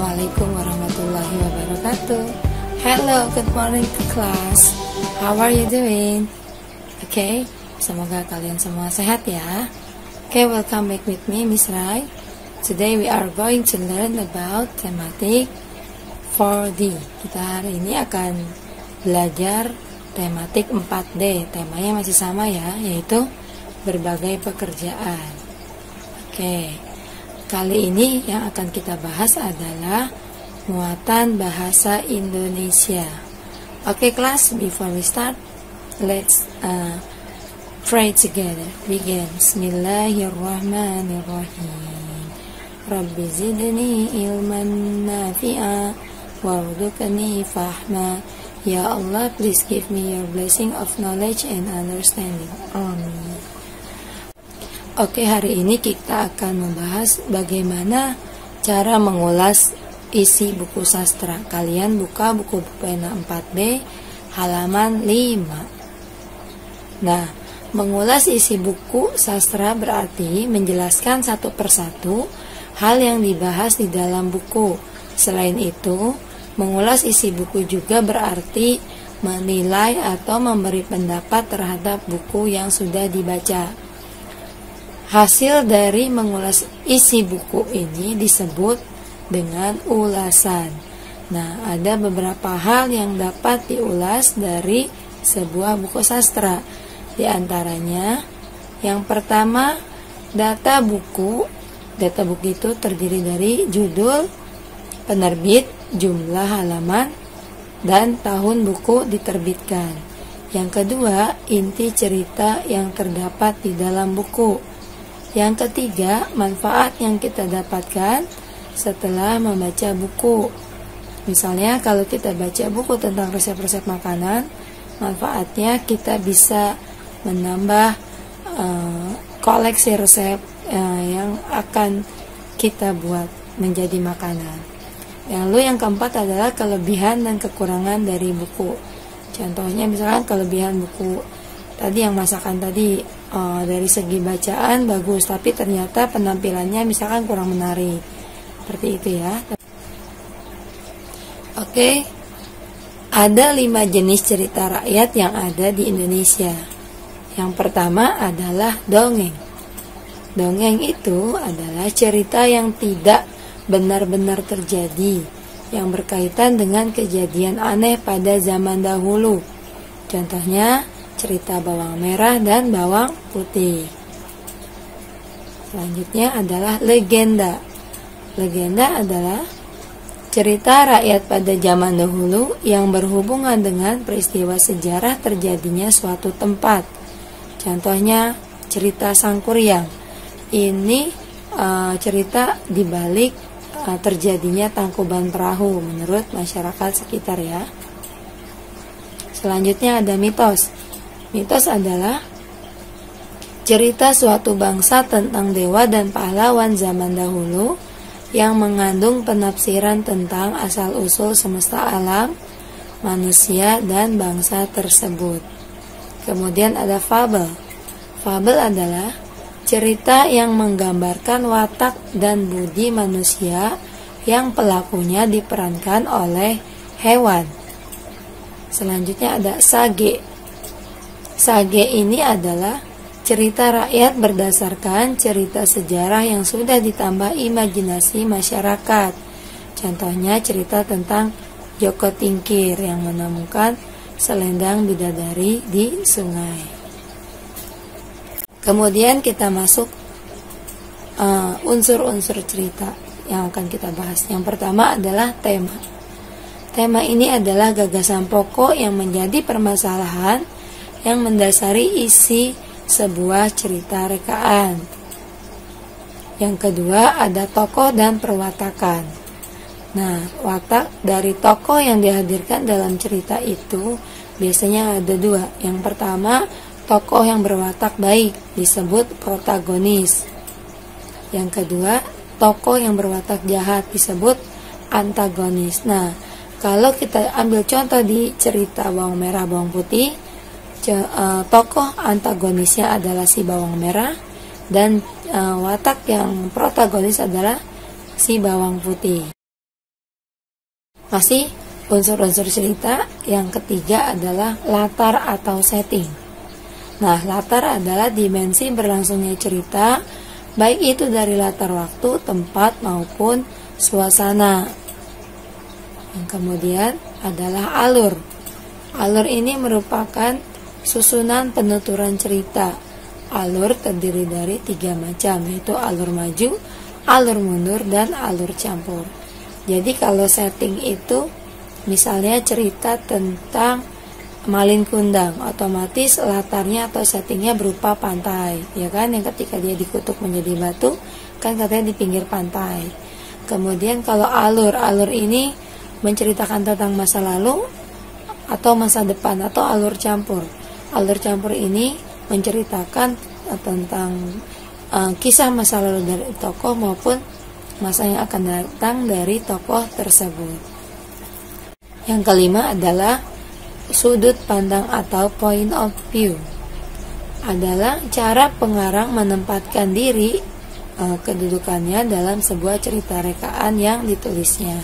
Assalamualaikum warahmatullahi wabarakatuh. Hello, good morning to class. How are you doing? Okay, semoga kalian semua sehat ya. Okay, welcome back with me, Miss Rai. Today we are going to learn about thematic 4D. Kita hari ini akan belajar tematik 4D. Temanya masih sama ya, yaitu berbagai pekerjaan. Oke, kali ini yang akan kita bahas adalah muatan bahasa Indonesia. Oke, class, before we start, let's pray together. Begin. Bismillahirrahmanirrahim. Rabbi zidni ilman nafi'a warzuqni fahma. Ya Allah, please give me your blessing of knowledge and understanding. Amin. Oke, hari ini kita akan membahas bagaimana cara mengulas isi buku sastra. Kalian buka buku pena 4B halaman 5. Nah, mengulas isi buku sastra berarti menjelaskan satu persatu hal yang dibahas di dalam buku. Selain itu, mengulas isi buku juga berarti menilai atau memberi pendapat terhadap buku yang sudah dibaca. Hasil dari mengulas isi buku ini disebut dengan ulasan. Nah, ada beberapa hal yang dapat diulas dari sebuah buku sastra. Di antaranya, yang pertama, data buku. Data buku itu terdiri dari judul, penerbit, jumlah halaman, dan tahun buku diterbitkan. Yang kedua, inti cerita yang terdapat di dalam buku. Yang ketiga, manfaat yang kita dapatkan setelah membaca buku. Misalnya kalau kita baca buku tentang resep-resep makanan, manfaatnya kita bisa menambah koleksi resep yang akan kita buat menjadi makanan. Lalu yang keempat adalah kelebihan dan kekurangan dari buku. Contohnya misalkan kelebihan buku tadi yang masakan tadi, dari segi bacaan bagus, tapi ternyata penampilannya misalkan kurang menarik. Seperti itu ya. Oke, ada 5 jenis cerita rakyat yang ada di Indonesia. Yang pertama adalah dongeng. Dongeng itu adalah cerita yang tidak benar-benar terjadi, yang berkaitan dengan kejadian aneh pada zaman dahulu. Contohnya, cerita bawang merah dan bawang putih. Selanjutnya adalah legenda. Legenda adalah cerita rakyat pada zaman dahulu yang berhubungan dengan peristiwa sejarah terjadinya suatu tempat. Contohnya cerita Sangkuriang. Ini cerita dibalik terjadinya Tangkuban Perahu menurut masyarakat sekitar ya. Selanjutnya ada mitos. Mitos adalah cerita suatu bangsa tentang dewa dan pahlawan zaman dahulu yang mengandung penafsiran tentang asal-usul semesta alam, manusia, dan bangsa tersebut. Kemudian ada fabel. Fabel adalah cerita yang menggambarkan watak dan budi manusia yang pelakunya diperankan oleh hewan. Selanjutnya ada sage. Sage ini adalah cerita rakyat berdasarkan cerita sejarah yang sudah ditambah imajinasi masyarakat. Contohnya cerita tentang Joko Tingkir yang menemukan selendang bidadari di sungai. Kemudian kita masuk unsur-unsur cerita yang akan kita bahas. Yang pertama adalah tema. Tema ini adalah gagasan pokok yang menjadi permasalahan yang mendasari isi sebuah cerita rekaan. Yang kedua ada tokoh dan perwatakan. Nah, watak dari tokoh yang dihadirkan dalam cerita itu biasanya ada 2. Yang pertama, tokoh yang berwatak baik disebut protagonis. Yang kedua, tokoh yang berwatak jahat disebut antagonis. Nah, kalau kita ambil contoh di cerita bawang merah bawang putih, tokoh antagonisnya adalah si bawang merah dan watak yang protagonis adalah si bawang putih. Masih unsur-unsur cerita. Yang ketiga adalah latar atau setting. Nah, latar adalah dimensi berlangsungnya cerita, baik itu dari latar waktu, tempat, maupun suasana. Yang kemudian adalah alur. Alur ini merupakan susunan penuturan cerita. Alur terdiri dari 3 macam, yaitu alur maju, alur mundur, dan alur campur. Jadi kalau setting itu misalnya cerita tentang Malin Kundang, otomatis latarnya atau settingnya berupa pantai, ya kan, yang ketika dia dikutuk menjadi batu kan katanya di pinggir pantai. Kemudian kalau alur ini menceritakan tentang masa lalu atau masa depan, atau alur campur. Alur campur ini menceritakan tentang kisah masa lalu dari tokoh maupun masa yang akan datang dari tokoh tersebut. Yang kelima adalah sudut pandang atau point of view. Adalah cara pengarang menempatkan diri, kedudukannya dalam sebuah cerita rekaan yang ditulisnya.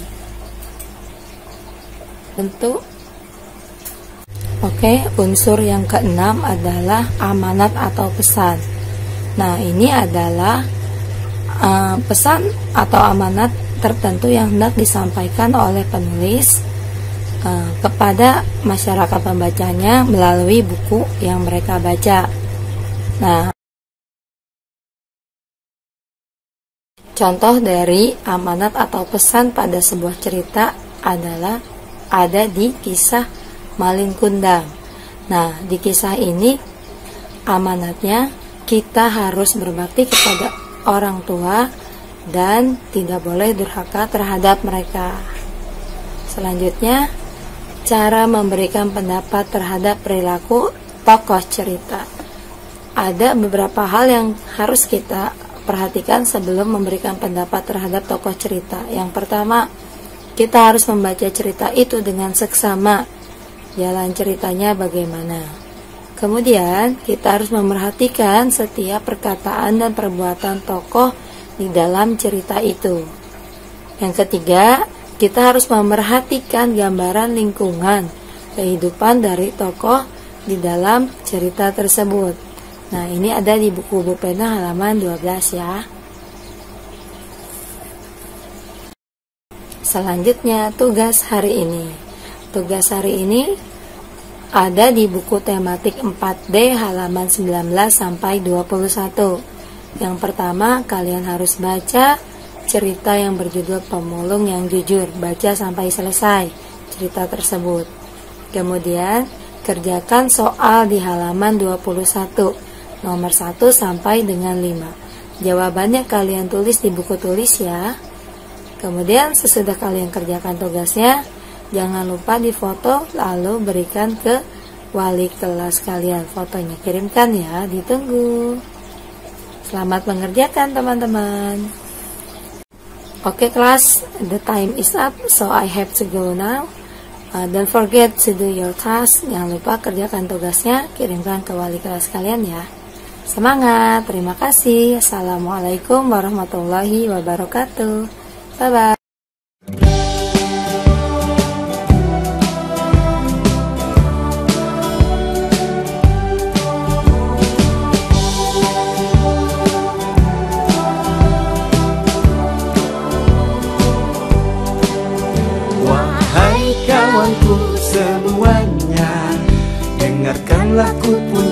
Tentu. Oke, unsur yang keenam adalah amanat atau pesan. Nah, ini adalah pesan atau amanat tertentu yang hendak disampaikan oleh penulis kepada masyarakat pembacanya melalui buku yang mereka baca. Nah, contoh dari amanat atau pesan pada sebuah cerita adalah ada di kisah Malin Kundang. Nah, di kisah ini amanatnya kita harus berbakti kepada orang tua dan tidak boleh durhaka terhadap mereka. Selanjutnya, cara memberikan pendapat terhadap perilaku tokoh cerita. Ada beberapa hal yang harus kita perhatikan sebelum memberikan pendapat terhadap tokoh cerita. Yang pertama, kita harus membaca cerita itu dengan seksama, jalan ceritanya bagaimana. Kemudian, kita harus memerhatikan setiap perkataan dan perbuatan tokoh di dalam cerita itu. Yang ketiga, kita harus memerhatikan gambaran lingkungan kehidupan dari tokoh di dalam cerita tersebut. Nah, ini ada di buku Bu Pena halaman 12 ya. Selanjutnya, tugas hari ini. Tugas hari ini ada di buku tematik 4D halaman 19 sampai 21. Yang pertama, kalian harus baca cerita yang berjudul Pemulung yang Jujur. Baca sampai selesai cerita tersebut. Kemudian, kerjakan soal di halaman 21, nomor 1 sampai dengan 5. Jawabannya kalian tulis di buku tulis ya. Kemudian sesudah kalian kerjakan tugasnya, jangan lupa difoto lalu berikan ke wali kelas kalian. Fotonya kirimkan ya, ditunggu. Selamat mengerjakan teman-teman. Oke kelas, the time is up, so I have to go now. Don't forget to do your task. Jangan lupa kerjakan tugasnya, kirimkan ke wali kelas kalian ya. Semangat, terima kasih. Assalamualaikum warahmatullahi wabarakatuh. Bye-bye. Wahai kawanku semuanya, dengarkanlah ku punya